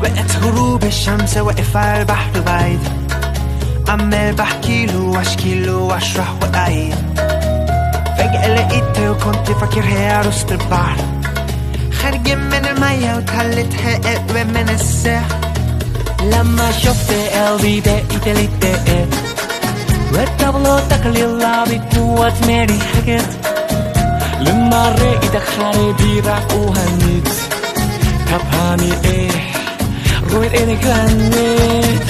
وقت غروب الشمس واقف على البحر بعيد، عمال بحكيله واشكيله واشرح واعيد. فجأة لقيته وكنت فاكرها عروسة البحر، خارجة من المية وتهلتها اقوى من السحر. لما شفت قلبي دقي 3 دقات، والطبلة تقلي لعبت واتماري حاجات. لما لقيتك حاربي راك وهنيت، طب هعمل ايه؟ رويت انك غنيت.